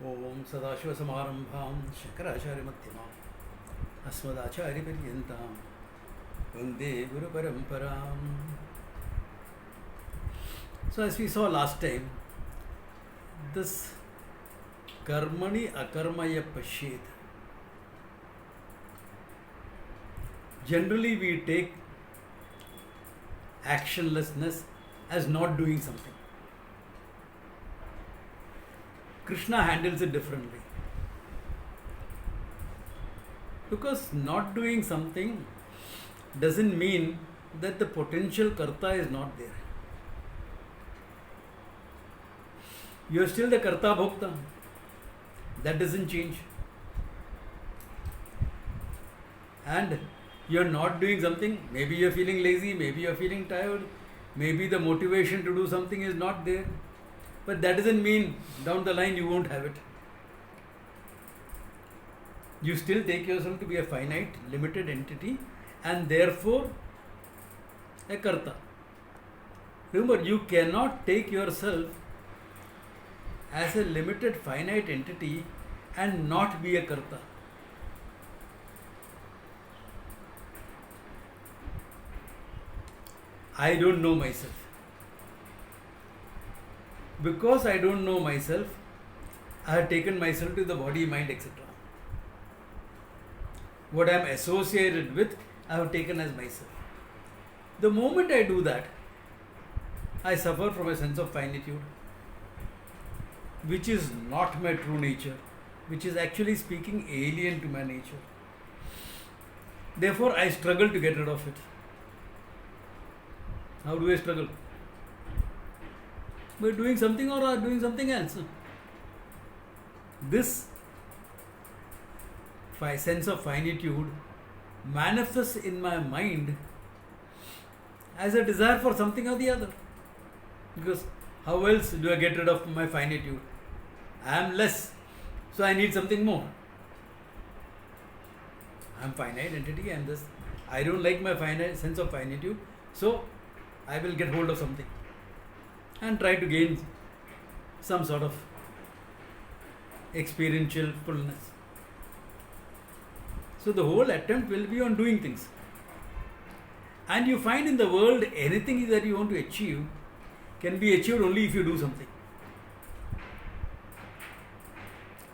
ओम सदाशिवसमारंभां शंकराचार्यमध्यमाम् अस्मदाचार्यपर्यन्तां वन्दे गुरुपरम्पराम्. So as we saw last time, this karmani akarmaya pashyet. Generally we take actionlessness as not doing something. Krishna handles it differently. Because not doing something doesn't mean that the potential karta is not there. You are still the karta bhokta. That doesn't change. And you are not doing something, maybe you are feeling lazy, maybe you are feeling tired, maybe the motivation to do something is not there. But that doesn't mean down the line you won't have it. You still take yourself to be a finite, limited entity and therefore a karta. Remember, you cannot take yourself as a limited, finite entity and not be a karta. I don't know myself. Because I don't know myself, I have taken myself to the body, mind, etc. What I am associated with, I have taken as myself. The moment I do that, I suffer from a sense of finitude, which is not my true nature, which is actually speaking alien to my nature. Therefore, I struggle to get rid of it. How do I struggle? By doing something or doing something else. This sense of finitude manifests in my mind as a desire for something or the other. Because how else do I get rid of my finitude? I am less, so I need something more. I am finite entity and this. I don't like my finite sense of finitude, so I will get hold of something and try to gain some sort of experiential fullness. So the whole attempt will be on doing things. And you find in the world anything that you want to achieve can be achieved only if you do something.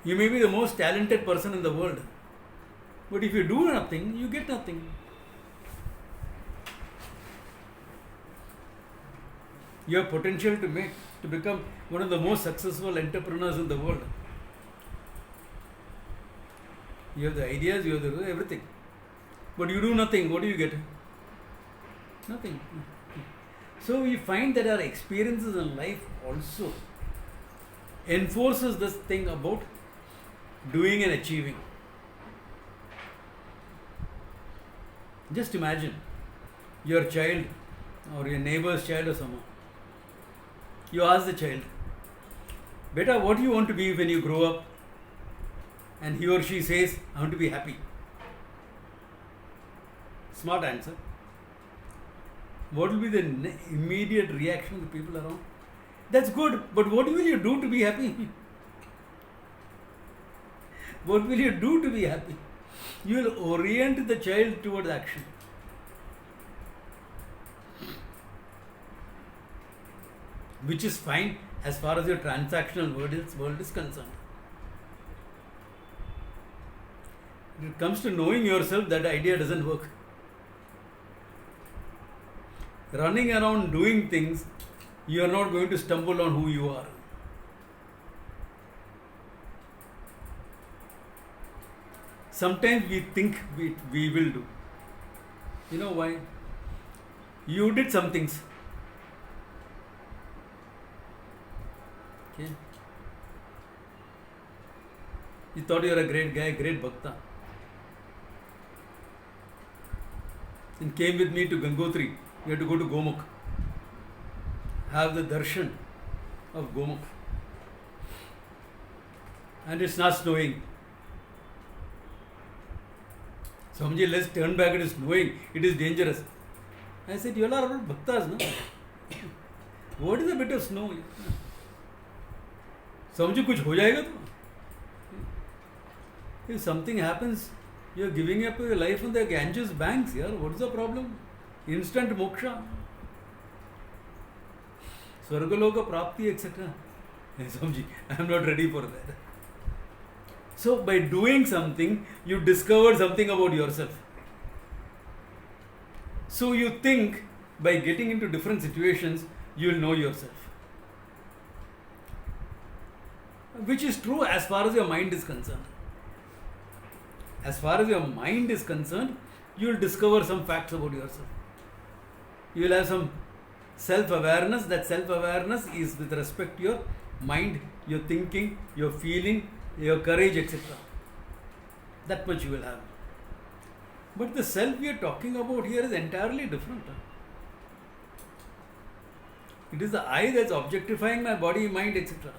You may be the most talented person in the world, but if you do nothing, you get nothing. You have potential to become one of the most successful entrepreneurs in the world. You have the ideas, you have the everything. But you do nothing, what do you get? Nothing. So we find that our experiences in life also enforces this thing about doing and achieving. Just imagine your child or your neighbor's child or someone. You ask the child, Beta, what do you want to be when you grow up? And he or she says, I want to be happy. Smart answer. What will be the immediate reaction of the people around? That's good, but what will you do to be happy? What will you do to be happy? You will orient the child towards action. Which is fine as far as your transactional world is concerned. When it comes to knowing yourself, that idea doesn't work. Running around doing things, you are not going to stumble on who you are. Sometimes we think we will do. You know why? You did some things. Okay. You thought you were a great guy, great bhakta. And came with me to Gangotri. You had to go to Gomukh. Have the darshan of Gomukh. And it's not snowing. Swamiji, let's turn back, it is snowing, it is dangerous. I said, you all are all bhaktas, no? What is a bit of snow? समझो कुछ हो जाएगा तो If something happens, you are giving up your life on the Ganges banks here. What is the problem? Instant moksha. Swargaloka prapti, etc. Samji, I am not ready for that. So, by doing something, you discover something about yourself. So, you think by getting into different situations, you will know yourself. Which is true as far as your mind is concerned. As far as your mind is concerned, you will discover some facts about yourself. You will have some self-awareness. That self-awareness is with respect to your mind, your thinking, your feeling, your courage, etc. That much you will have. But the self we are talking about here is entirely different. It is the I that's objectifying my body, mind, etc.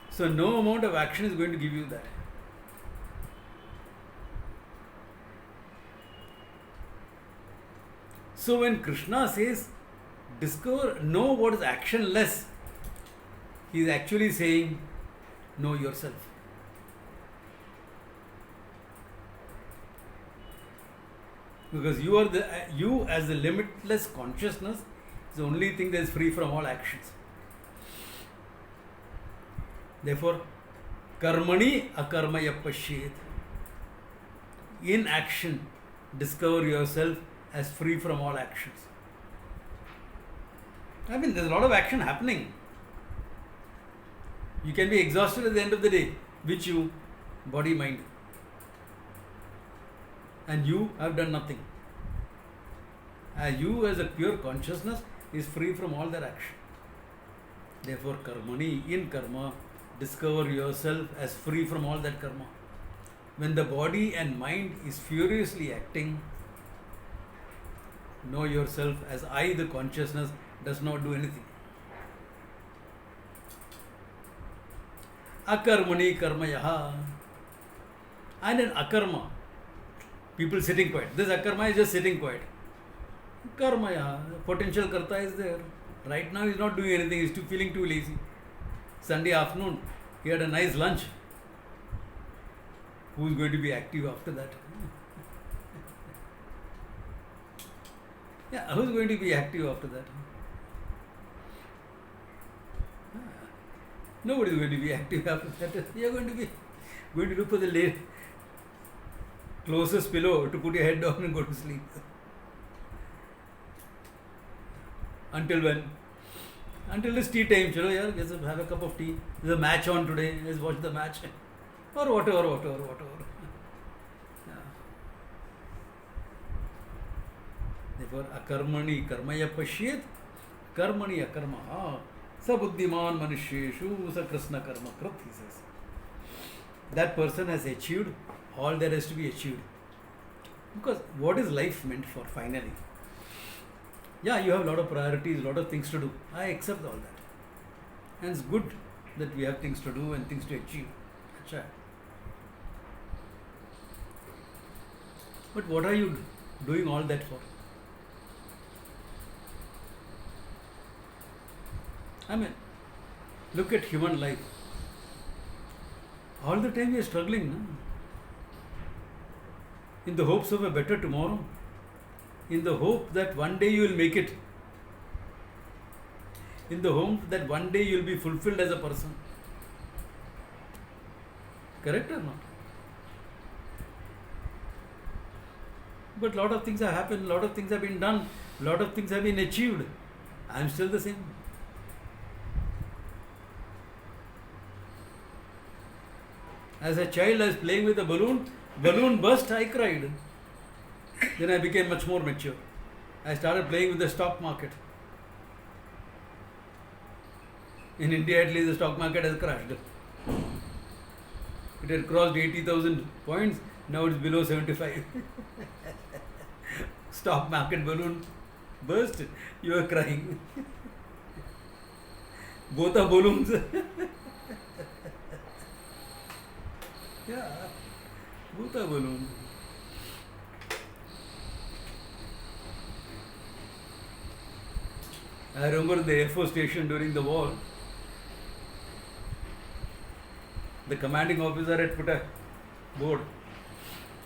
So no amount of action is going to give you that. So when Krishna says, know what is actionless, he is actually saying, know yourself. Because you as the limitless consciousness is the only thing that is free from all actions. Therefore, karmani akarmaya pashyet. In action, discover yourself as free from all actions. I mean, there's a lot of action happening. You can be exhausted at the end of the day. Which you? Body, mind. And you have done nothing. You as a pure consciousness is free from all that action. Therefore, karmani, in karma, discover yourself as free from all that karma. When the body and mind is furiously acting, know yourself as I, the consciousness, does not do anything. Akarmani karmayaha. And in akarma, people sitting quiet. This akarma is just sitting quiet. Karmaya, potential karta is there. Right now he is not doing anything, he is feeling too lazy. Sunday afternoon, he had a nice lunch. Who is going to be active after that? Yeah, who is going to be active after that? Nobody is going to be active after that. You are going to look for the closest pillow to put your head down and go to sleep. Until when? Until it's tea time. Chalo yaar, let's have a cup of tea. There's a match on today. Let's watch the match. Or whatever. Yeah. Therefore, akarmani karmaya pashyet, karmani akarma. Sa buddhiman manusheshu sa krishna karma krit, he says. That person has achieved all there is to be achieved. Because what is life meant for finally? Yeah, you have a lot of priorities, a lot of things to do. I accept all that. And it's good that we have things to do and things to achieve. Achha. But what are you doing all that for? I mean, look at human life. All the time we are struggling, no? In the hopes of a better tomorrow. In the hope that one day you will make it. In the hope that one day you will be fulfilled as a person. Correct or not? But a lot of things have happened, a lot of things have been done, a lot of things have been achieved. I am still the same. As a child, I was playing with a balloon burst, I cried. Then I became much more mature. I started playing with the stock market. In India, at least, the stock market has crashed. It had crossed 80,000 points, now it's below 75. Stock market balloon burst, you are crying. Both are balloons. Yeah, both are balloons. I remember the Air Force station during the war. The commanding officer had put a board.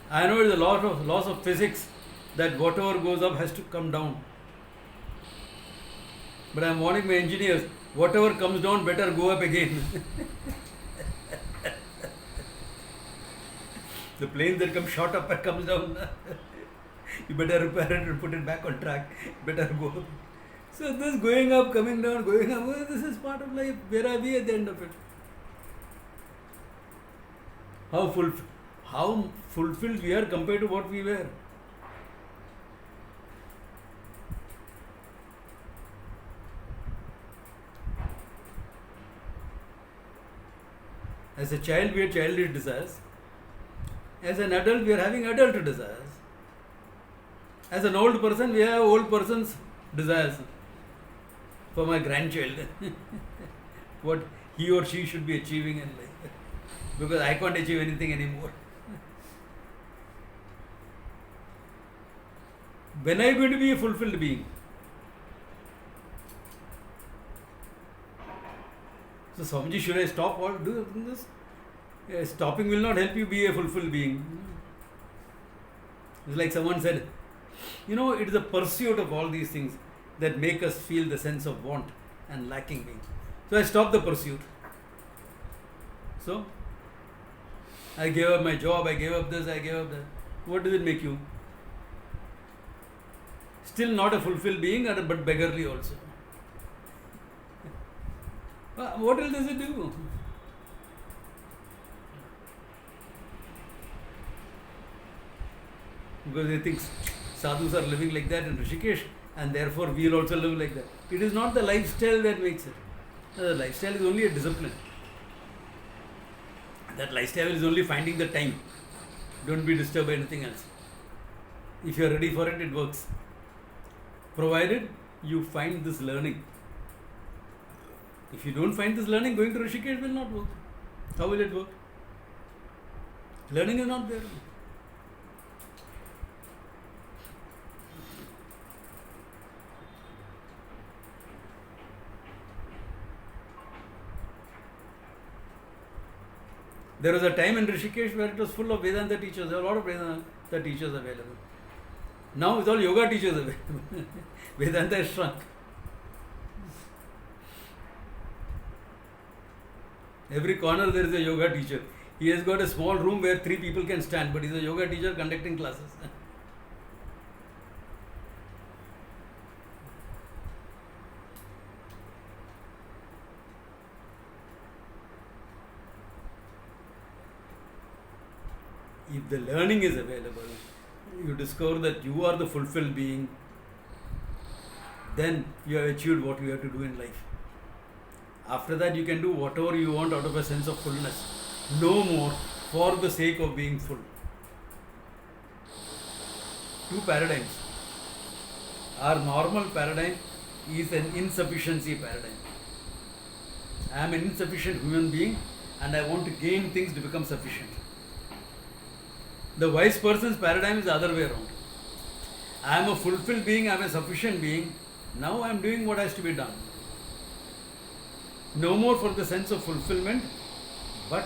I know it's a laws of physics that whatever goes up has to come down. But I'm warning my engineers, whatever comes down better go up again. The plane that comes shot up and comes down, you better repair it and put it back on track. Better go up. So this going up, coming down, going up, well, this is part of life. Where are we at the end of it? How fulfilled we are compared to what we were. As a child, we had childish desires. As an adult, we are having adult desires. As an old person, we have old person's desires for my grandchild. What he or she should be achieving in life. Because I can't achieve anything anymore. When are you going to be a fulfilled being? So Swamiji, should I stop all doing this? Stopping will not help you be a fulfilled being. It's like someone said, it is the pursuit of all these things that make us feel the sense of want and lacking being. So I stopped the pursuit. So I gave up my job, I gave up this, I gave up that. What does it make you? Still not a fulfilled being, but beggarly also. What else does it do? Because they think sadhus are living like that in Rishikesh, and therefore we will also live like that. It is not the lifestyle that makes it. The lifestyle is only a discipline. That lifestyle is only finding the time. Don't be disturbed by anything else. If you are ready for it, it works. Provided you find this learning. If you don't find this learning, going to Rishikesh will not work. How will it work? Learning is not there. There was a time in Rishikesh where it was full of Vedanta teachers. There were a lot of Vedanta teachers available. Now it's all yoga teachers available. Vedanta has shrunk. Every corner there is a yoga teacher. He has got a small room where 3 people can stand, but he's a yoga teacher conducting classes. If the learning is available, you discover that you are the fulfilled being, then you have achieved what you have to do in life. After that, you can do whatever you want out of a sense of fullness. No more for the sake of being full. 2 paradigms. Our normal paradigm is an insufficiency paradigm. I am an insufficient human being and I want to gain things to become sufficient. The wise person's paradigm is the other way around. I am a fulfilled being, I am a sufficient being. Now I am doing what has to be done. No more for the sense of fulfillment, but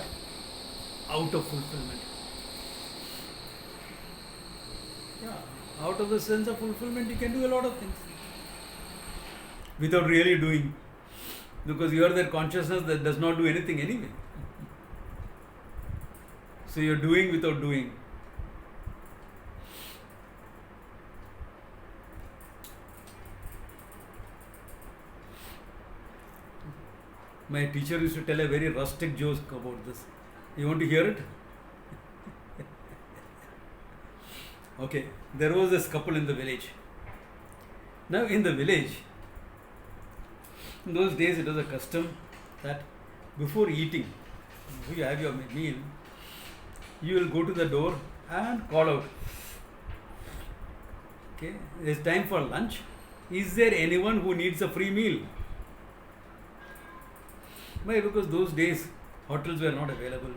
out of fulfillment. Yeah, out of the sense of fulfillment, you can do a lot of things without really doing, because you are that consciousness that does not do anything anyway. So you are doing without doing. My teacher used to tell a very rustic joke about this. You want to hear it? Okay, there was this couple in the village. Now in the village, in those days it was a custom that before eating, before you have your meal, you will go to the door and call out. Okay, it's time for lunch. Is there anyone who needs a free meal? Why? Because those days hotels were not available.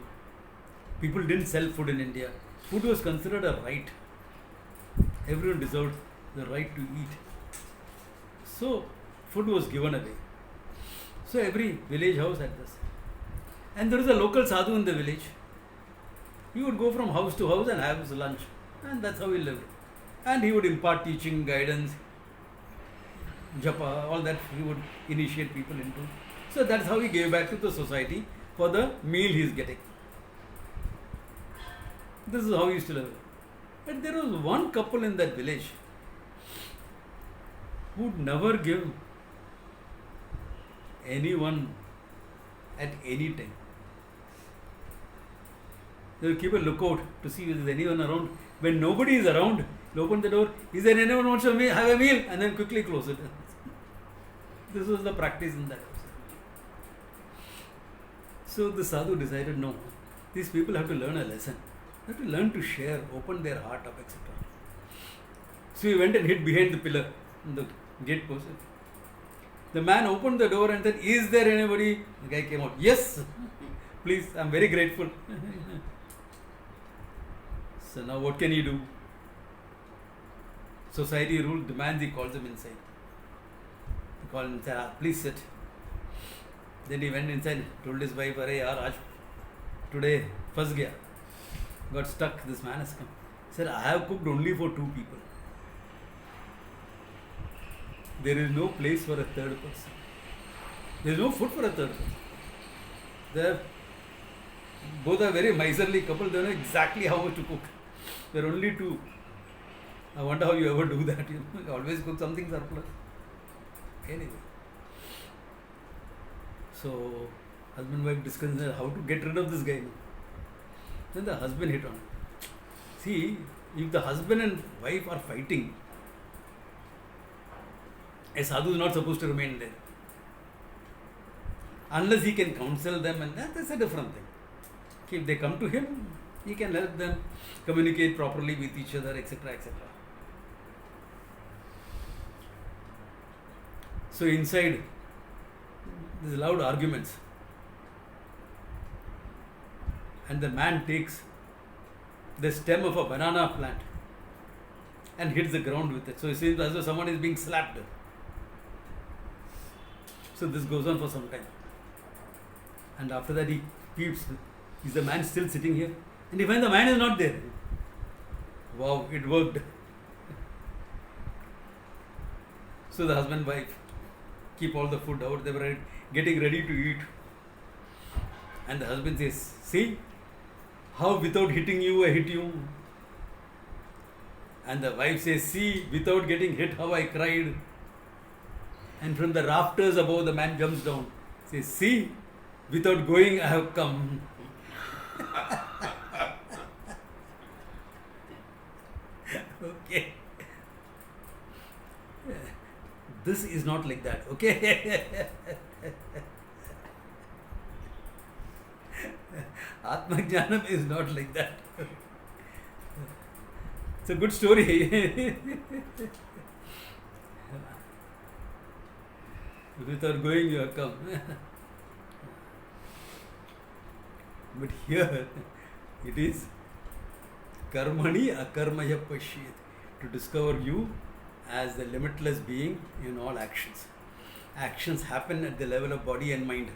People didn't sell food in India. Food was considered a right. Everyone deserved the right to eat. So food was given away. So every village house had this. And there is a local sadhu in the village. He would go from house to house and have his lunch. And that's how he lived. And he would impart teaching, guidance, japa, all that he would initiate people into. So that's how he gave back to the society for the meal he is getting. This is how he used to live. And there was one couple in that village who would never give anyone at any time. They will keep a lookout to see if there is anyone around. When nobody is around, they open the door. Is there anyone who wants to have a meal? And then quickly close it. This was the practice in that house. So the sadhu decided, no, these people have to learn a lesson. They have to learn to share, open their heart up, etc. So he went and hid behind the pillar in the gate post. The man opened the door and said, is there anybody? The guy came out. Yes, please, I am very grateful. So now what can he do? Society rule demands he calls him inside. He called him and said, please sit. Then he went inside, told his wife, Arey yaar, aaj today fas gaya. Got stuck, this man has come. He said, I have cooked only for 2 people. There is no place for a third person. There is no food for a third person. Both are very miserly couple. They know exactly how much to cook. There are only 2. I wonder how you ever do that. You always cook something surplus. Anyway. So, husband and wife discussed how to get rid of this guy. Then the husband hit on him. See, if the husband and wife are fighting, a sadhu is not supposed to remain there. Unless he can counsel them, and that's a different thing. If they come to him, he can help them communicate properly with each other, etc., etc. So inside, there's loud arguments. And the man takes the stem of a banana plant and hits the ground with it. So it seems as though someone is being slapped. So this goes on for some time. And after that he peeps. Is the man still sitting here? And he finds the man is not there. Wow, it worked. So the husband and wife keep all the food out. They were getting ready to eat. And the husband says, see, how without hitting you, I hit you. And the wife says, see, without getting hit, how I cried. And from the rafters above, the man jumps down. Says, see, without going, I have come. Okay. This is not like that, okay? Atma Jnanam is not like that. It's a good story. Without going, you have come. But here, it is karmani akarmaya pashyet, to discover you as the limitless being in all actions. Actions happen at the level of body and mind.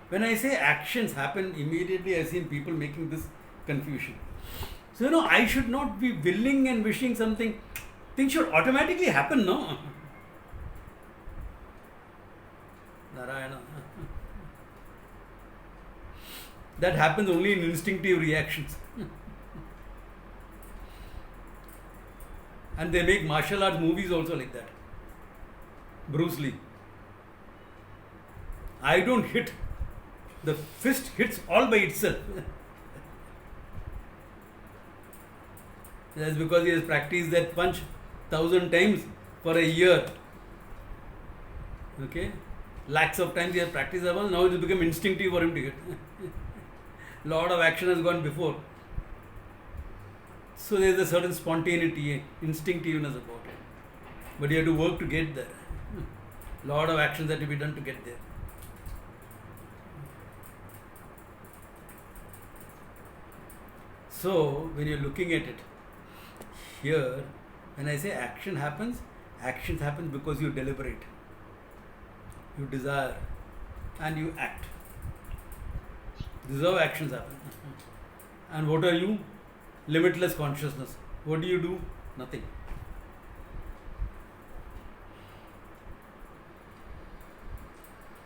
When I say actions happen, immediately I see people making this confusion. So, I should not be willing and wishing something. Things should automatically happen, no? Narayana. That happens only in instinctive reactions. And they make martial arts movies also like that. Bruce Lee. I don't hit. The fist hits all by itself. That's because he has practiced that punch 1,000 times for a year. Okay? Lakhs of times he has practiced that one. Now it has become instinctive for him to hit. Lot of action has gone before. So there is a certain spontaneity, instinctiveness about it. But you have to work to get there. Lot of actions have to be done to get there. So when you're looking at it, here, when I say action happens, actions happen because you deliberate, you desire, and you act. This is how actions happen. And what are you? Limitless consciousness. What do? Nothing.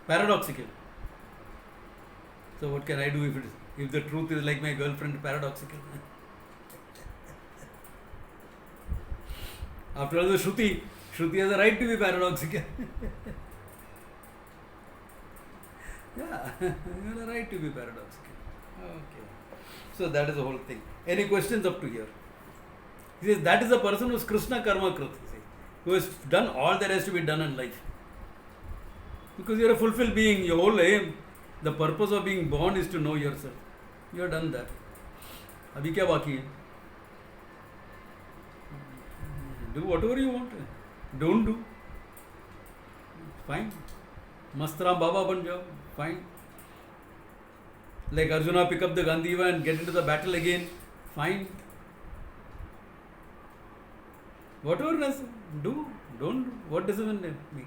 Paradoxical. So what can I do if the truth is like my girlfriend? Paradoxical. After all, the Shruti has a right to be paradoxical. Yeah, you have a right to be paradoxical. Okay. So that is the whole thing. Any questions up to here? He says that is the person who is Krishna Karma Krit, who has done all that has to be done in life. Because you are a fulfilled being, your whole aim, the purpose of being born is to know yourself. You have done that. Abhi kya baki hai? Do whatever you want. Don't do. Fine. Mastram Baba ban jao. Fine. Like Arjuna pick up the Gandiva and get into the battle again. Fine. Whatever does do, don't do. What does it make?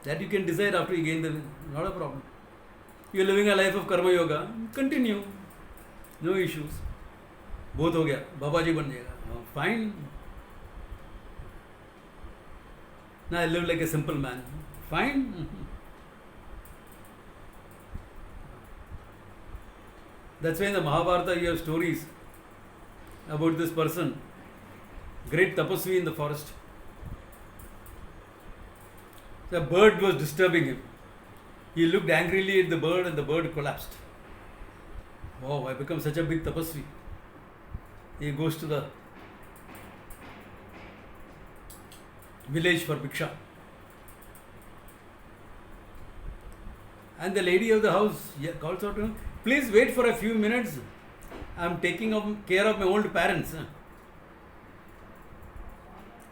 That you can decide after you gain the, not a problem. You are living a life of karma yoga, continue. No issues. Both हो गया, बाबा जी बन जाएगा. Fine. Now I live like a simple man. Fine. That's why in the Mahabharata you have stories about this person, great tapasvi in the forest. The bird was disturbing him. He looked angrily at the bird and the bird collapsed. Wow, I become such a big tapasvi. He goes to the village for bhiksha. And the lady of the house calls out to him, please wait for a few minutes. I am taking care of my old parents.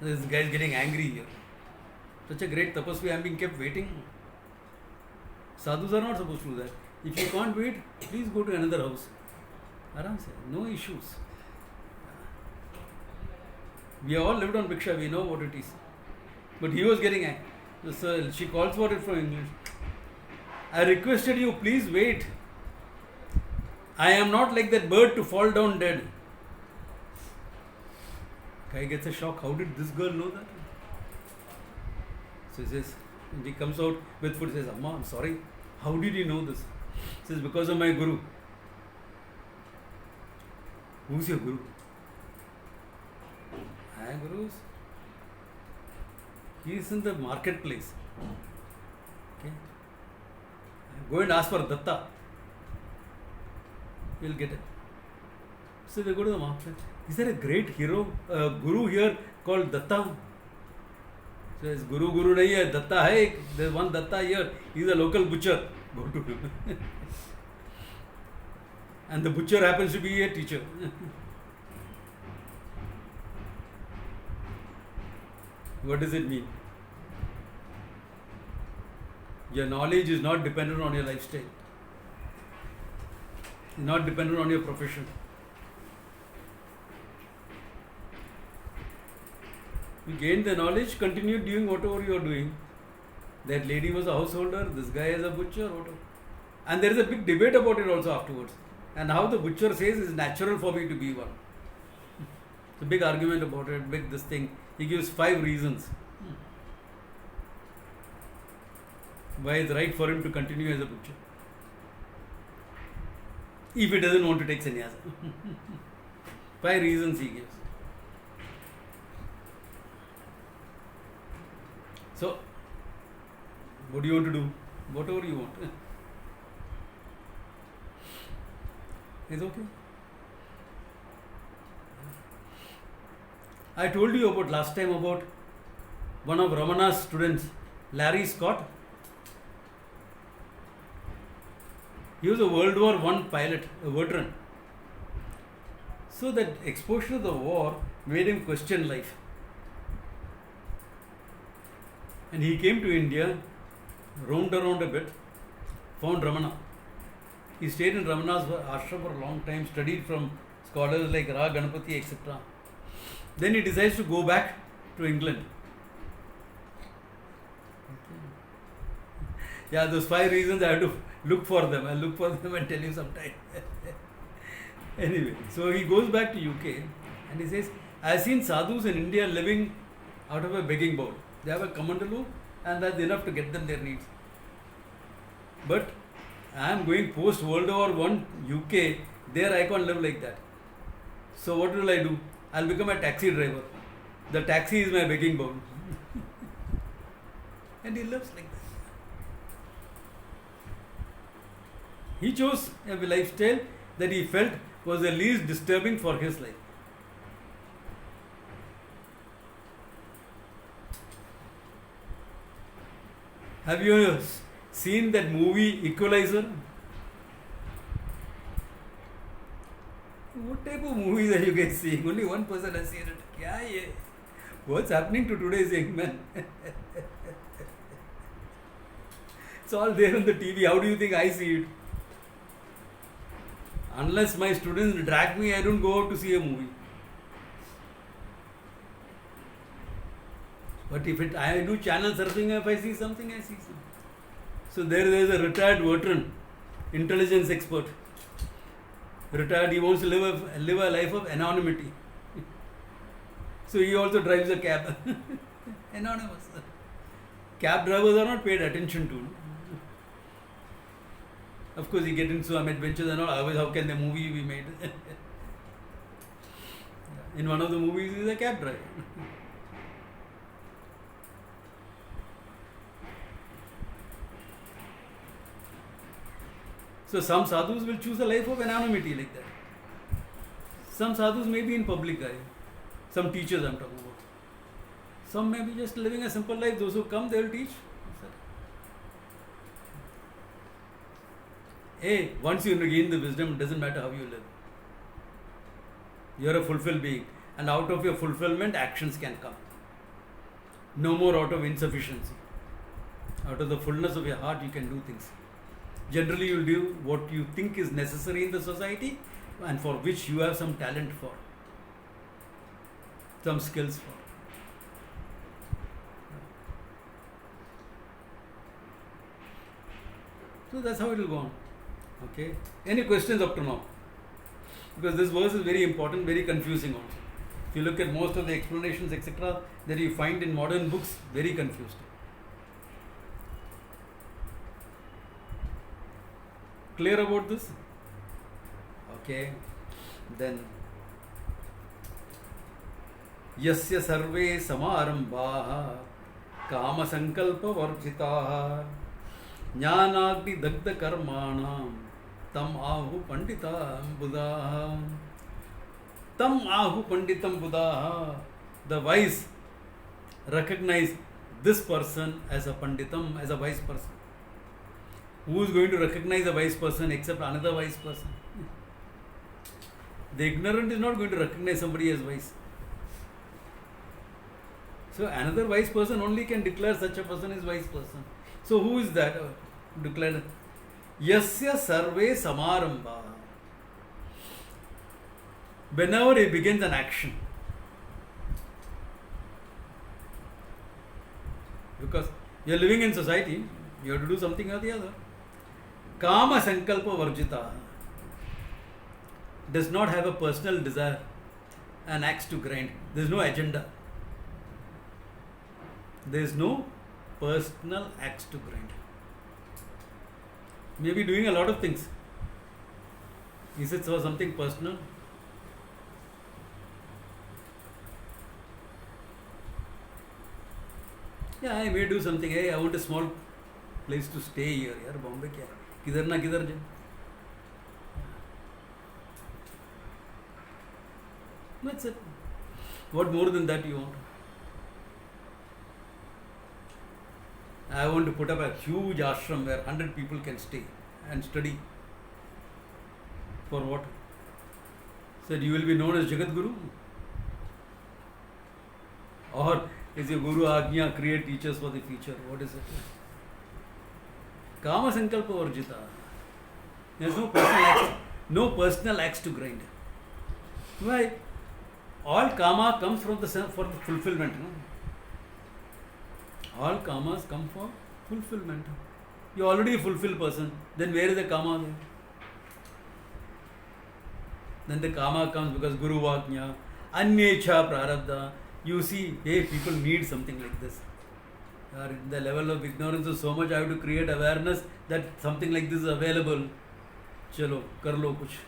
This guy is getting angry here. Such a great tapasvi, I am being kept waiting. Sadhus are not supposed to do that. If you can't wait, please go to another house. Aram se, no issues. We all lived on bhiksha, we know what it is. But he was getting angry. So she calls for it from English. I requested you, please wait. I am not like that bird to fall down dead. Guy gets a shock. How did this girl know that? So he says, and he comes out with food, says, Amma, I'm sorry. How did you know this? He says, because of my guru. Who's your guru? My gurus? He is in the marketplace. Okay. Go and ask for Datta. You'll get it. So they go to the market. Is there a great hero, guru here called Datta? So his guru nahi hai, Datta hai. There's one Datta here. He's a local butcher. Go to him. And the butcher happens to be a teacher. What does it mean? Your knowledge is not dependent on your lifestyle. It's not dependent on your profession. You gain the knowledge, continue doing whatever you are doing. That lady was a householder, this guy is a butcher, whatever. And there is a big debate about it also afterwards. And how the butcher says it's natural for me to be one. It's a big argument about it, big this thing. He gives 5 reasons why it's right for him to continue as a butcher. If he doesn't want to take sannyasa. 5 reasons he gives. So, what do you want to do? Whatever you want. It's okay. I told you about last time about one of Ramana's students, Larry Scott. He was a World War I pilot, a veteran. So that exposure to the war made him question life. And he came to India, roamed around a bit, found Ramana. He stayed in Ramana's ashram for a long time, studied from scholars like Ra Ganapati, etc. Then he decides to go back to England. Yeah, those 5 reasons I have to look for them. I'll look for them and tell you sometime. Anyway, so he goes back to UK and he says, I've seen sadhus in India living out of a begging bowl. They have a kamandalu and that's enough to get them their needs. But I am going post World War One UK, there I can't live like that. So what will I do? I'll become a taxi driver. The taxi is my begging bowl. And he lives like that. He chose a lifestyle that he felt was the least disturbing for his life. Have you seen that movie Equalizer? What type of movies are you guys seeing? Only one person has seen it. Kya ye? What's happening to today's young man? It's all there on the TV. How do you think I see it? Unless my students drag me, I don't go out to see a movie. But if I do channel surfing, if I see something, I see something. So there is a retired veteran, intelligence expert. Retired, he wants to live a life of anonymity. So he also drives a cab. Anonymous. Cab drivers are not paid attention to. Of course, he gets into some adventures and all. Otherwise, how can the movie be made? In one of the movies, he is a cab driver. So some sadhus will choose a life of anonymity like that. Some sadhus may be in public eye. Some teachers I am talking about. Some may be just living a simple life. Those who come, they will teach. Hey, once you gain the wisdom, it doesn't matter how you live. You are a fulfilled being. And out of your fulfillment, actions can come. No more out of insufficiency. Out of the fullness of your heart, you can do things. Generally, you will do what you think is necessary in the society and for which you have some talent for, some skills for. So that's how it will go on. Okay. Any questions up to now? Because this verse is very important, very confusing also. If you look at most of the explanations, etc., that you find in modern books, very confused. Clear about this? Okay. Then Yasya sarve samarambhaha kama sankalpa varjitaha jnanagni dagda karmanam tam ahu panditam buddhaha. Tam ahu panditam buddhaha. The wise recognize this person as a panditam, as a wise person. Who is going to recognize a wise person except another wise person? The ignorant is not going to recognize somebody as wise. So another wise person only can declare such a person as wise person. So who is that? Declared Yasya sarve samarambha. Whenever he begins an action, because you are living in society, you have to do something or the other. Kama sankalpa varjita does not have a personal desire, an axe to grind. There is no agenda. There is no personal axe to grind. Maybe doing a lot of things. Is it for something personal? Yeah, I may do something. Hey, I want a small place to stay here. Yaar, Bombay kya hai? Kidhar na kidhar jaye. That's it. What more than that you want? I want to put up a huge ashram where 100 people can stay and study. For what? Said you will be known as Jagat Guru? Or is your Guru Agnya create teachers for the future? What is it? Kama Sankalpa Varjita. There is no personal axe to grind. Why? All karma comes for the fulfillment. No? All karmas come for fulfillment. You're already a fulfilled person. Then where is the kama there? Then the kama comes because Guru Vaknya, Anyecha Prarabdha. You see, hey, people need something like this. The level of ignorance is so much, I have to create awareness that something like this is available. Chalo, kar lo kuch.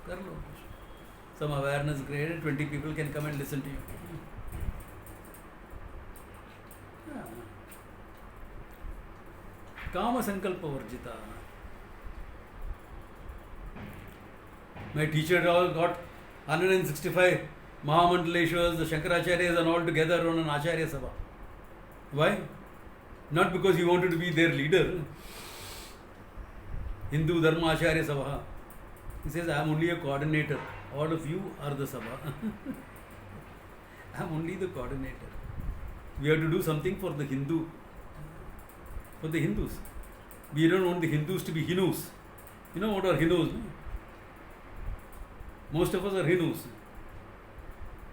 Kar lo kuch. Some awareness created, 20 people can come and listen to you. Yeah. Kama Sankalpa Varjita. My teacher all got 165 Mahamandaleshwars, the Shankaracharyas and all together on an Acharya Sabha. Why? Not because he wanted to be their leader. Hindu Dharma Acharya Sabha. He says, I am only a coordinator. All of you are the Sabha. I am only the coordinator. We have to do something for the Hindus. We don't want the Hindus to be Hinus. You know what are Hinus? No? Most of us are Hinus.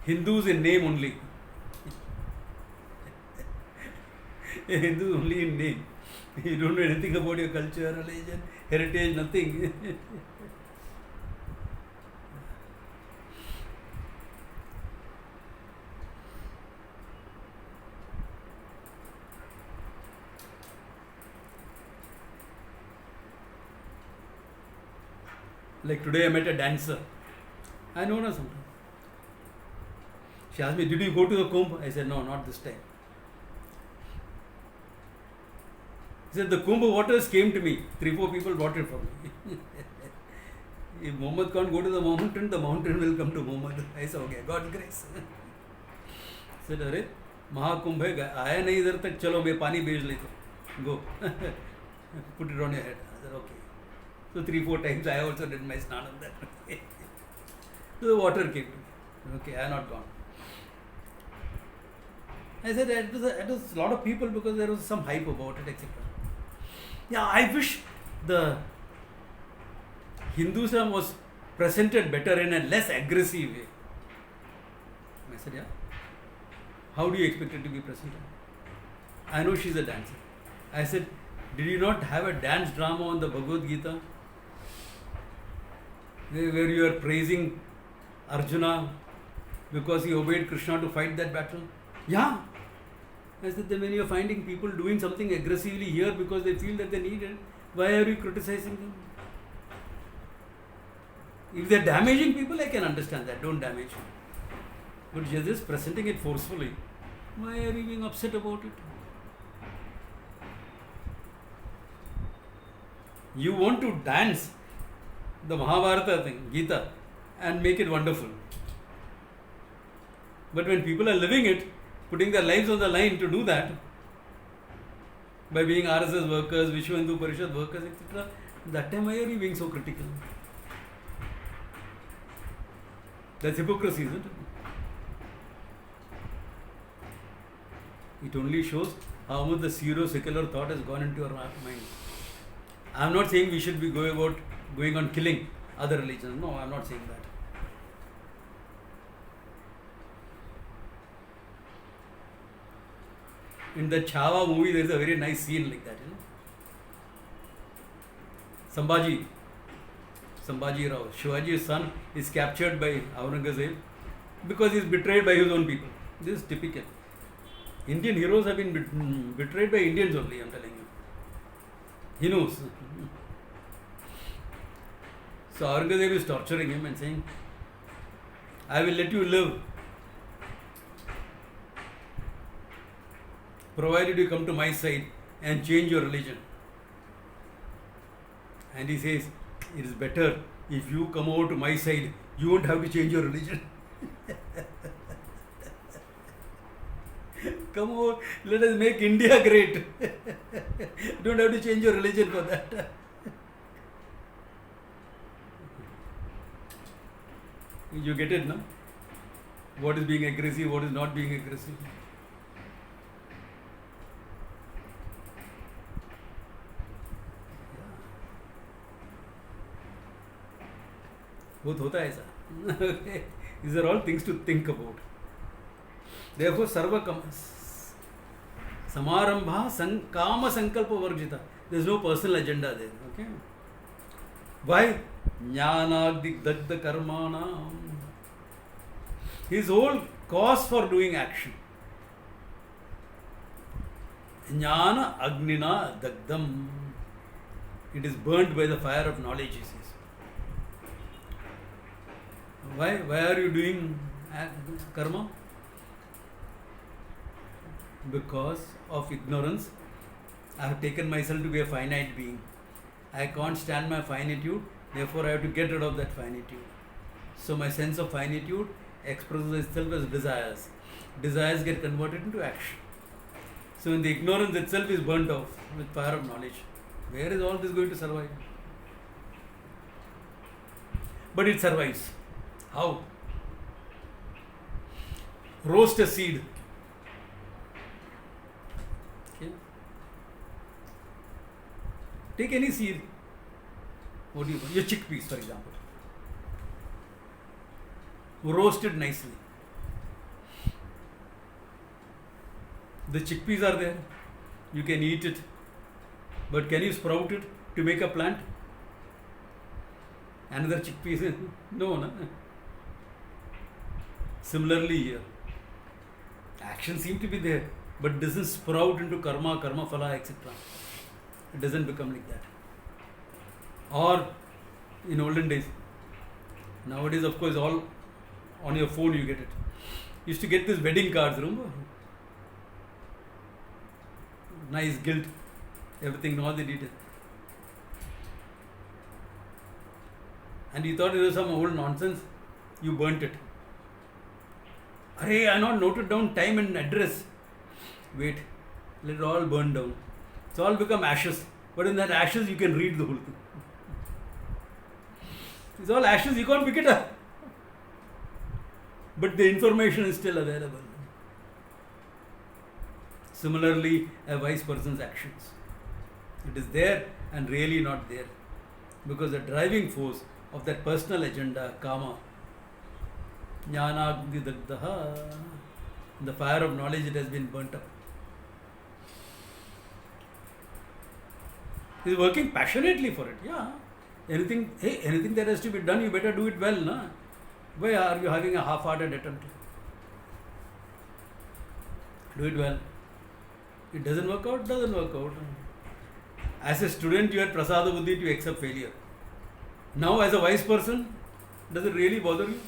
Hindus in name only. A Hindu only in name. You don't know anything about your culture, religion, heritage, nothing. Like today I met a dancer. I know her sometime. She asked me, did you go to the Kumbh? I said, no, not this time. He said, the Kumbh waters came to me. 3-4 people brought it for me. If Muhammad can't go to the mountain will come to Muhammad. I said, okay, God's grace. I said, अरे महाकुंभ है, आया नहीं इधर तक, चलो मैं पानी भेज लेता हूँ. Go. Put it on your head. I said, okay. So 3-4 times I also did my snanam that way. So the water came to me. Okay, I have not gone. I said it was a lot of people because there was some hype about it, etc. Yeah, I wish the Hinduism was presented better in a less aggressive way. I said, yeah. How do you expect it to be presented? I know she's a dancer. I said, did you not have a dance drama on the Bhagavad Gita? Where you are praising Arjuna because he obeyed Krishna to fight that battle? Yeah. I said, then when you are finding people doing something aggressively here because they feel that they need it, why are you criticizing them? If they are damaging people, I can understand that. Don't damage. But you're just presenting it forcefully. Why are you being upset about it? You want to dance the Mahabharata thing, Gita, and make it wonderful. But when people are living it, putting their lives on the line to do that, by being RSS workers, Vishwa Hindu Parishad workers, etc., that time why are you being so critical? That's hypocrisy, isn't it? It only shows how much the secular thought has gone into your mind. I am not saying we should be going on killing other religions. No, I am not saying that. In the Chava movie, there is a very nice scene like that. Sambhaji Rao, Shivaji's son, is captured by Aurangzeb because he is betrayed by his own people. This is typical. Indian heroes have been betrayed by Indians only, I am telling you. He knows. So Aurangzeb is torturing him and saying, I will let you live, provided you come to my side and change your religion. And he says, it is better if you come over to my side, you won't have to change your religion. Come over, let us make India great. Don't have to change your religion for that. You get it, no? What is being aggressive, what is not being aggressive. बहुत होता है ऐसा. These are all things to think about. Therefore, sarva samarambha kama sankalpa varjita. There's no personal agenda there. Okay? Why? Jnanagdi dagda karmana. His whole cause for doing action. Jnana agnina dagdam. It is burnt by the fire of knowledge, he says. Why are you doing karma? Because of ignorance. I have taken myself to be a finite being. I can't stand my finitude, therefore I have to get rid of that finitude. So my sense of finitude expresses itself as desires. Desires get converted into action. So when the ignorance itself is burnt off with fire of knowledge, where is all this going to survive? But it survives. How? Roast a seed. Okay. Take any seed. What do you want? Your chickpeas, for example. Roast it nicely. The chickpeas are there. You can eat it. But can you sprout it to make a plant? Another chickpeas? No. Similarly here. Action seems to be there, but doesn't sprout into karma phala, etc. It doesn't become like that. Or in olden days, nowadays of course all on your phone you get it. Used to get these wedding cards, remember? Nice gilt, everything, all the details. And you thought it was some old nonsense, you burnt it. Hey, I not noted down time and address. Wait, let it all burn down. It's all become ashes. But in that ashes you can read the whole thing. It's all ashes, you can't pick it up. But the information is still available. Similarly, a wise person's actions. It is there and really not there. Because the driving force of that personal agenda, kama, jnanagni dagdaha, in the fire of knowledge it has been burnt up. He is working passionately for it. Yeah. Anything that has to be done, you better do it well. Na? Why are you having a half-hearted attempt? Do it well. It doesn't work out. As a student, you had prasada buddhi to accept failure. Now, as a wise person, does it really bother you?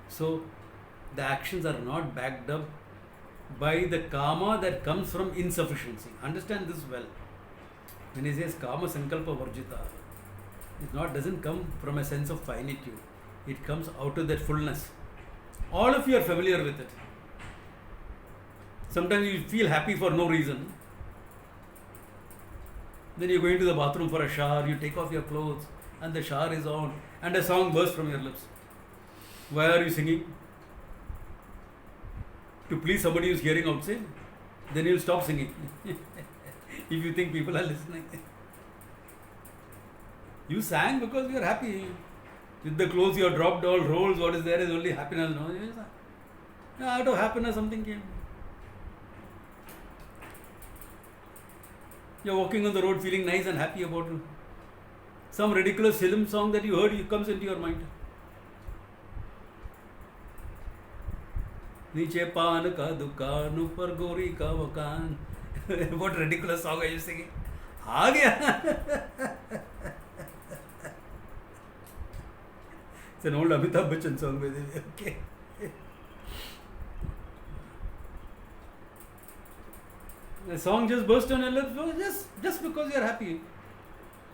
So, the actions are not backed up by the karma that comes from insufficiency. Understand this well. When he says kama sankalpa varjita, it doesn't come from a sense of finitude. It comes out of that fullness. All of you are familiar with it. Sometimes you feel happy for no reason. Then you go into the bathroom for a shower, you take off your clothes, and the shower is on, and a song bursts from your lips. Why are you singing? To please somebody who is hearing outside? Then you'll stop singing. If you think people are listening. You sang because you are happy. With the clothes you have dropped all rolls, what is there is only happiness. No? Out of happiness something came. You're walking on the road feeling nice and happy about it. Some ridiculous film song that you heard comes into your mind. नीचे पान का दुकान ऊपर गोरी का मकान. What ridiculous song are you singing? आ गया. It's an old Amitabh Bachchan song, by the way. Okay. The song just burst on your lips just because you are happy.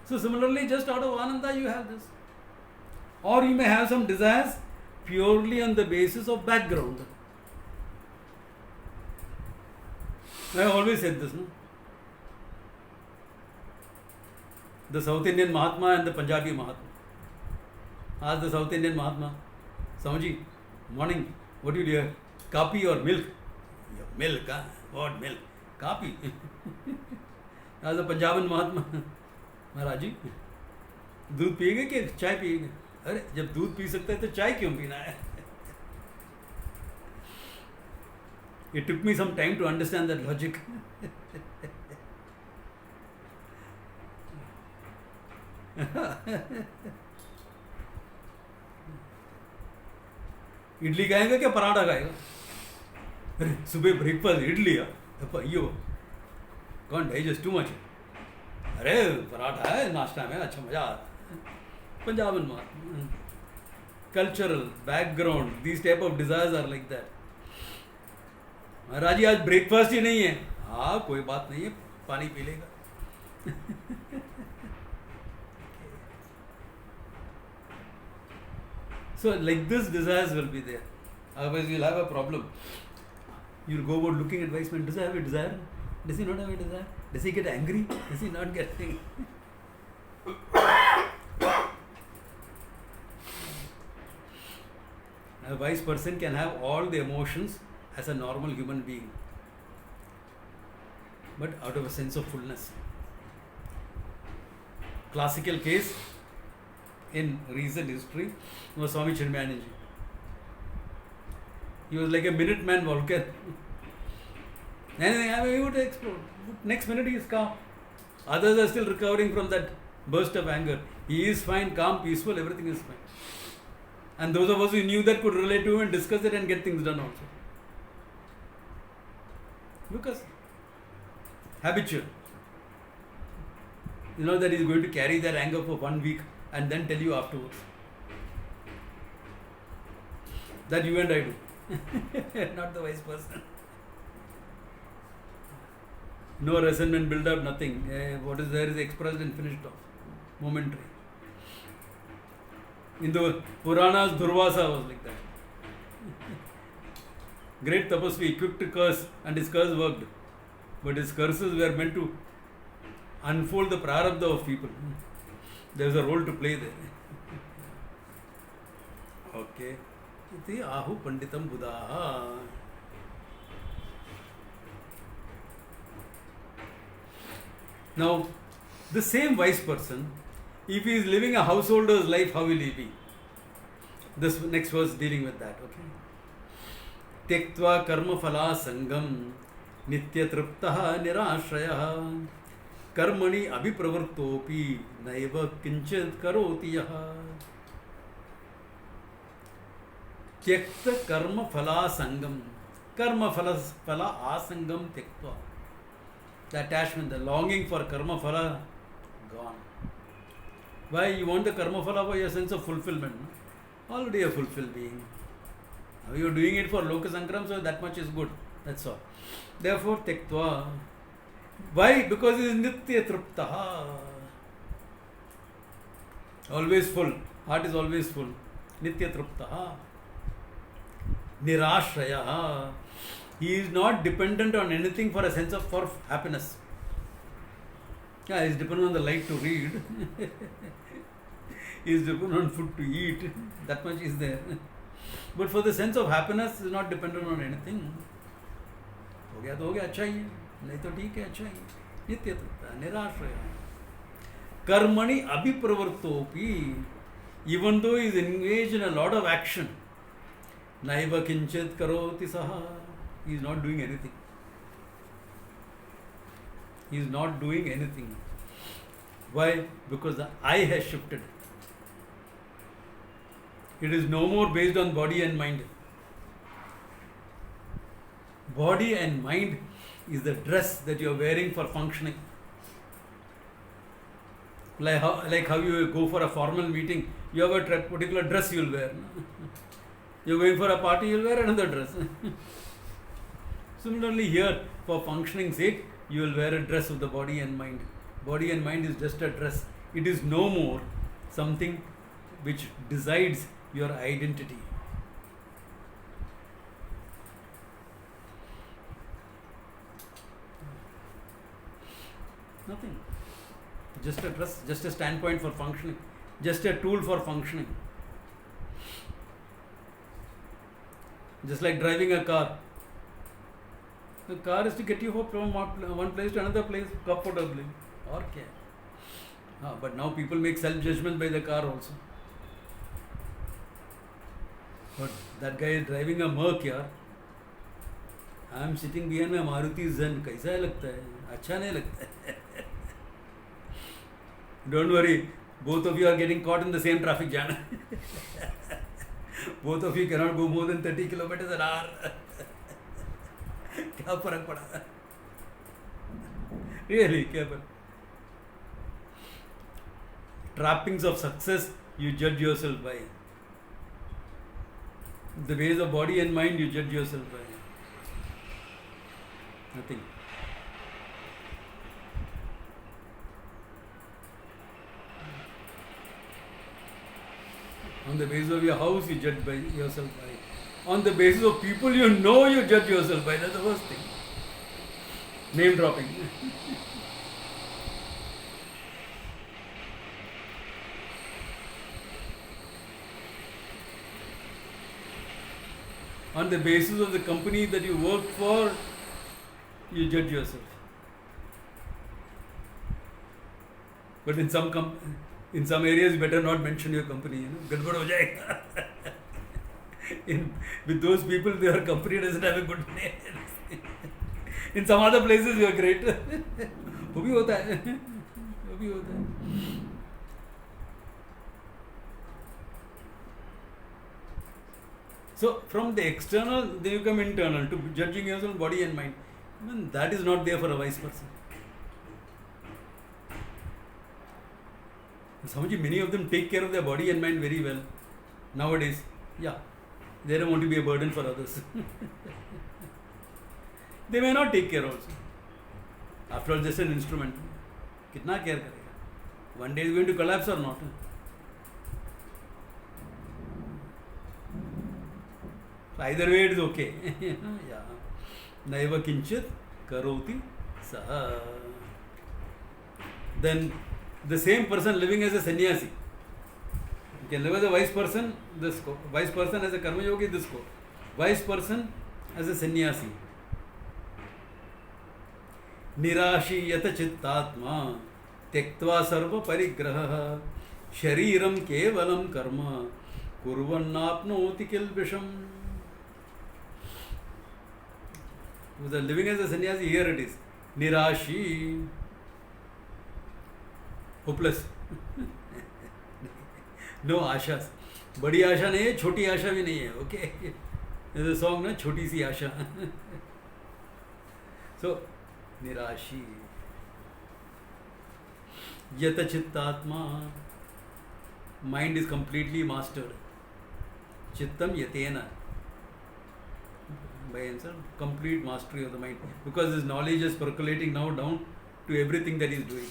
So similarly, just out of Ananda you have this. Or you may have some desires purely on the basis of background. I always said this, no? The South Indian Mahatma and the Punjabi Mahatma. Ask the South Indian Mahatma, Samaji, morning, what do you hear? Coffee or milk? Milk, huh? What milk? Coffee. Ask the Punjabi Mahatma, Maharaj ji, दूध पिएगे कि चाय पिएगे? अरे जब दूध P सकते हैं तो चाय क्यों पीना है? It took me some time to understand that logic. Idli खाएगा क्या पराठा खाएगा? अरे सुबह ब्रेकफास्ट इडली अयो कौन डाइजेस्ट टू मच. अरे पराठा है नाश्ता में, अच्छा मजा आता है. पंजाबन मार cultural background, these type of desires are like that. महाराज जी आज ब्रेकफास्ट ही नहीं है. हाँ कोई बात नहीं है, पानी पी लेगा. So like this desires will be there. Otherwise you'll have a problem. You'll go about looking at wise man. Does he have a desire? Does he not have a desire? Does he get angry? Does he not get angry? A wise person can have all the emotions as a normal human being, but out of a sense of fullness. Classical case in recent history was Swami Chinmayaniji. He was like a Minuteman volcano. Anything he would explode. Next minute he is calm. Others are still recovering from that burst of anger. He is fine, calm, peaceful, everything is fine. And those of us who knew that could relate to him and discuss it and get things done also. Because habitual. You know that he is going to carry that anger for 1 week and then tell you afterwards. That you and I do. Not the wise person. No resentment build up, nothing. What is there is expressed and finished off. Momentary. In the Puranas, Durvasa was like that. Great tapasvi, quick to curse, and his curse worked. But his curses were meant to unfold the prarabdha of people. There is a role to play there. Okay. Iti ahu panditam buddha. Now, the same wise person, if he is living a householder's life, how will he be? This next verse dealing with that, okay? Tektva karma phala sangam nitya triptaha nirashrayah karmani abhipravartopi naiva kinchit karoti yaha. Tekta karma phala sangam. Karma phala asangam tektva. The attachment, the longing for karma phala, gone. Why? You want the karma phala for your sense of fulfillment. No? Already a fulfilled being. Now you are doing it for loka sankram, so that much is good. That's all. Therefore, tektva. Why? Because it is nitya triptaha. Always full. Heart is always full. Nitya triptaha. Nirashraya. He is not dependent on anything for a sense of for happiness. Yeah, he is dependent on the light to read. He is dependent on food to eat. That much is there. But for the sense of happiness, he is not dependent on anything. हो गया तो हो गया, अच्छा ही है, नहीं तो ठीक है, अच्छा ही है. नित्य तृप्ता निराश्रय. Karmani abhipravartopi. Even though he is engaged in a lot of action, naiva kinchit karoti saha. He is not doing anything. He is not doing anything. Why? Because the I has shifted. It is no more based on body and mind. Body and mind is the dress that you are wearing for functioning. Like how you go for a formal meeting, you have a particular dress you will wear. You are going for a party, you will wear another dress. Similarly here, for functioning sake, you will wear a dress of the body and mind. Body and mind is just a dress. It is no more something which decides your identity. Nothing. Just a dress, just a standpoint for functioning, just a tool for functioning. Just like driving a car. The car is to get you from one place to another place comfortably. Or kya? But now people make self-judgment by the car also. But that guy is driving a Merc here. I am sitting behind my Maruti Zen, कैसा है लगता है? अच्छा नहीं लगता है. Don't worry, both of you are getting caught in the same traffic jam. Both of you cannot go more than 30 kilometers an hour. क्या फर्क पड़ा? Really, क्या फर्क? Trappings of success you judge yourself by. The ways of body and mind you judge yourself by. Nothing. On the basis of your house you judge by yourself by. On the basis of people you know you judge yourself by. That's the worst thing. Name dropping. On the basis of the company that you work for, you judge yourself. But in some areas, you better not mention your company. You know, gadbad ho jayega. With those people, their company doesn't have a good name. In some other places, you are great. वो भी होता है. वो भी होता है. So from the external, then you come internal to judging yourself, body and mind. Even that is not there for a wise person. Samajhi, many of them take care of their body and mind very well nowadays. Yeah, they don't want to be a burden for others. They may not take care also. After all, just an instrument. Kitna care karega? One day is going to collapse or not? So either way it is okay. Yeah. Naiva kinchit karoti saha. Then the same person living as a sannyasi. You can live as a wise person, this scope. Wise person as a karma yogi, this scope. Wise person as a sannyasi. निराशीयत चित्तात्मा त्यक्त्वा सर्व परिग्रहः शरीरम केवलम कर्म कुर्वन्नाप्नोति किल्बिषम्. Living as a sannyasi, here it is. Nirashi. Hopeless. No ashas. बड़ी आशा नहीं है, छोटी आशा भी नहीं है. Okay. There's a song, na? छोटी सी आशा. So, Nirashi. Yata chittatma. Mind is completely mastered. Chittam yatena. By answer, complete mastery of the mind. Because this knowledge is percolating now down to everything that he is doing.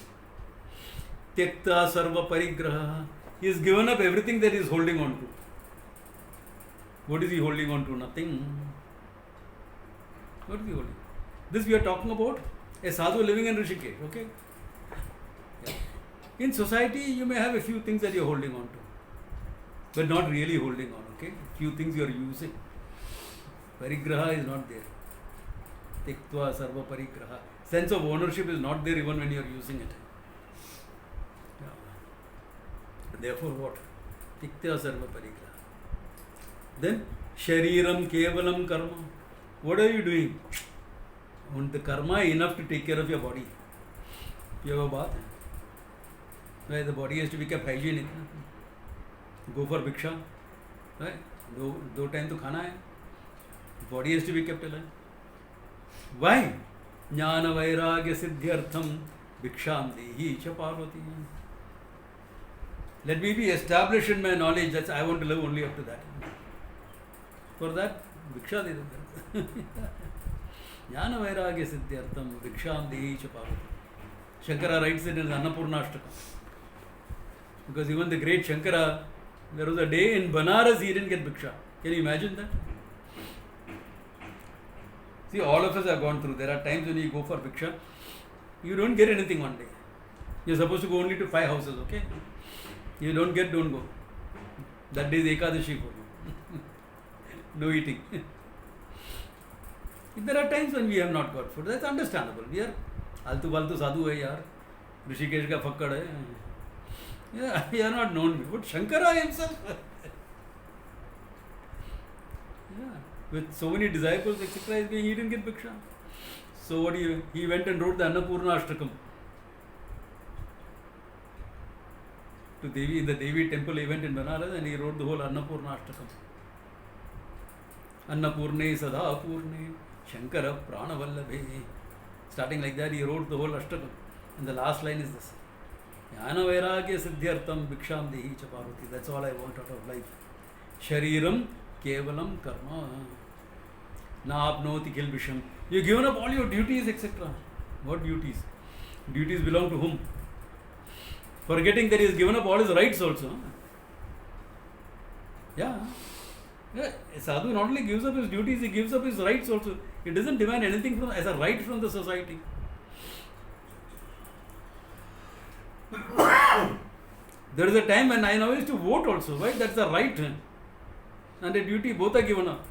Tyakta sarva parigraha. He has given up everything that he is holding on to. What is he holding on to? Nothing. What is he holding? This we are talking about a sadhu living in Rishikesh, okay? Yeah. In society, you may have a few things that you are holding on to, but not really holding on, okay? Few things you are using. Parigraha is not there. Tiktva sarva parigraha. Sense of ownership is not there even when you are using it. Yeah. Therefore, what? Tiktva sarva parigraha. Then, shariram kevalam karma. What are you doing? And the karma is enough to take care of your body. You have a bath. Right? The body has to be kept hygienic. Go for bhiksha. Right? Do time to khana hai. Body has to be kept alive. Why? Jnana vairagya siddhyartham bhiksham dehi cha parvati. Let me be established in my knowledge that I want to live only up to that. For that, bhiksha de do. Jnana vairagya siddhyartham bhiksham dehi cha parvati. Shankara writes it in Annapurnashtaka. Because even the great Shankara, there was a day in Banaras he didn't get bhiksha. Can you imagine that? See, all of us have gone through. There are times when you go for bhiksha, you don't get anything one day. You're supposed to go only to 5 houses, okay? You don't get, don't go. That day is Ekadashi for you. No eating. There are times when we have not got food. That's understandable. We are altu-baltu sadhu hai yaar. Rishikesh ka fakkad hai. Yeah, he are not known. But Shankara himself. Yeah. with so many disciples, etc., he didn't get Bhiksha. So what he went and wrote the Annapurna Ashtakam to Devi, in the Devi temple event in Banaras, and he wrote the whole Annapurna Ashtakam. Annapurne Sada Purne Shankara Pranavallabhe. Starting like that, he wrote the whole Ashtakam. And the last line is this: Jnana Vairagya Siddhyartam Bhiksham Dehi Chaparvati. That's all I want out of life. Shariram Kevalam Karma. Na apnoti kil visham. You've given up all your duties, etc. What duties? Duties belong to whom? Forgetting that he has given up all his rights also. Yeah. A sadhu not only gives up his duties, he gives up his rights also. He doesn't demand anything as a right from the society. There is a time when I now used to vote also, right? That's a right and a duty, both are given up.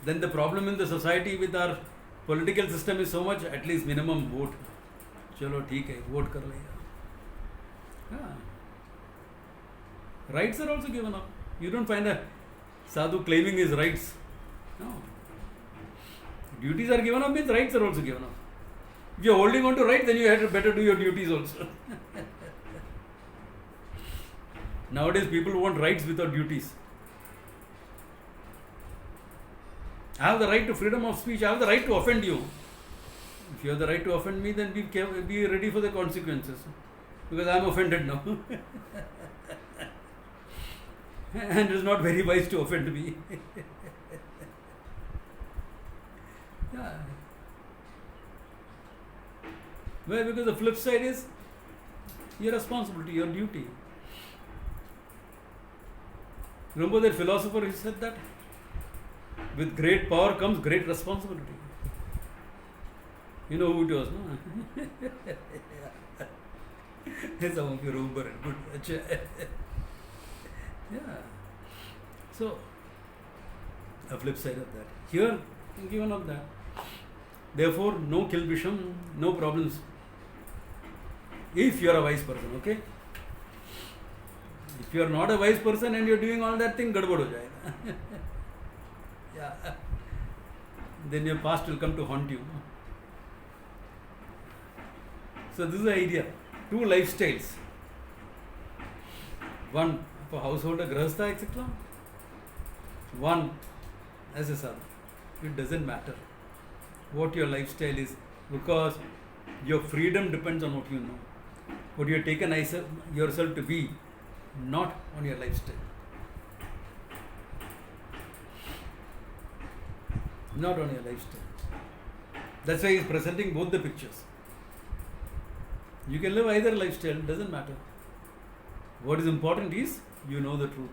Then the problem in the society with our political system is so much, at least minimum vote. Chalo, theek hai, vote kar lega. Yeah. Rights are also given up. You don't find a sadhu claiming his rights. No. Duties are given up means rights are also given up. If you are holding on to rights, then you had to better do your duties also. Nowadays, people want rights without duties. I have the right to freedom of speech. I have the right to offend you. If you have the right to offend me, then be ready for the consequences. Because I am offended now. And it is not very wise to offend me. Yeah. Well, because the flip side is your responsibility, your duty. Remember that philosopher who said that? With great power comes great responsibility. You know who it was, no? Some of you remember it. Good. Yeah. So, a flip side of that. Here, given up that. Therefore, no kilbisham, no problems. If you are a wise person, okay? If you are not a wise person and you are doing all that thing, gadbad ho jayega. Yeah. Then your past will come to haunt you. So this is the idea. Two lifestyles. One for householder, grahastha, etc. One as a sadhu. It doesn't matter what your lifestyle is, because your freedom depends on what you know. What you have taken yourself to be, not on your lifestyle. Not on your lifestyle. That's why he is presenting both the pictures. You can live either lifestyle, doesn't matter. What is important is you know the truth.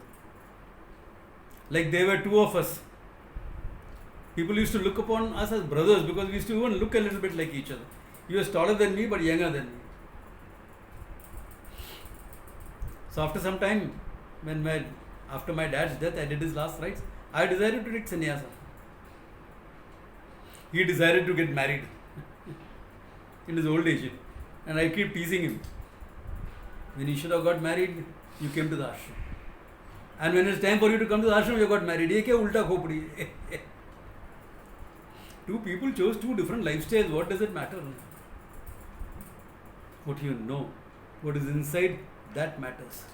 Like there were two of us. People used to look upon us as brothers because we used to even look a little bit like each other. He was taller than me but younger than me. So after some time, after my dad's death, I did his last rites. I decided to take sannyasa. He decided to get married in his old age. And I keep teasing him. When you should have got married, you came to the ashram. And when it's time for you to come to the ashram, you got married. Ye kya ulta khopdi? Two people chose two different lifestyles. What does it matter? What you know, what is inside, that matters.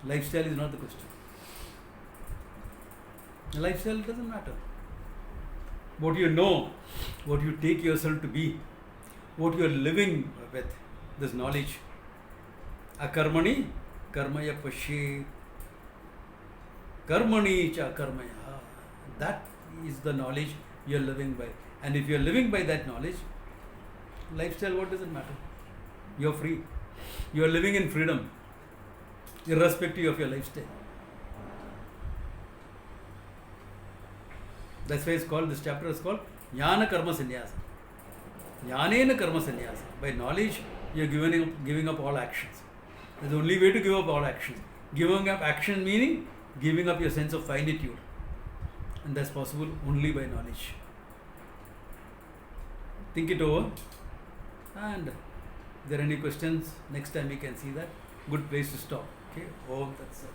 Lifestyle is not the question. The lifestyle doesn't matter. What you know, what you take yourself to be, what you are living with, this knowledge. Akarmani, karmaya pashe, karmani cha karmaya. That is the knowledge you are living by. And if you are living by that knowledge, lifestyle, what does it matter? You are free. You are living in freedom, irrespective of your lifestyle. That's why it's called, this chapter is called Jnana Karma Sannyasa. Jnanena Karma Sannyasa. By knowledge, you are giving up all actions. That's the only way to give up all actions. Giving up action meaning giving up your sense of finitude. And that's possible only by knowledge. Think it over. And if there are any questions, next time we can see that. Good place to stop. Okay. Om Tat Sat.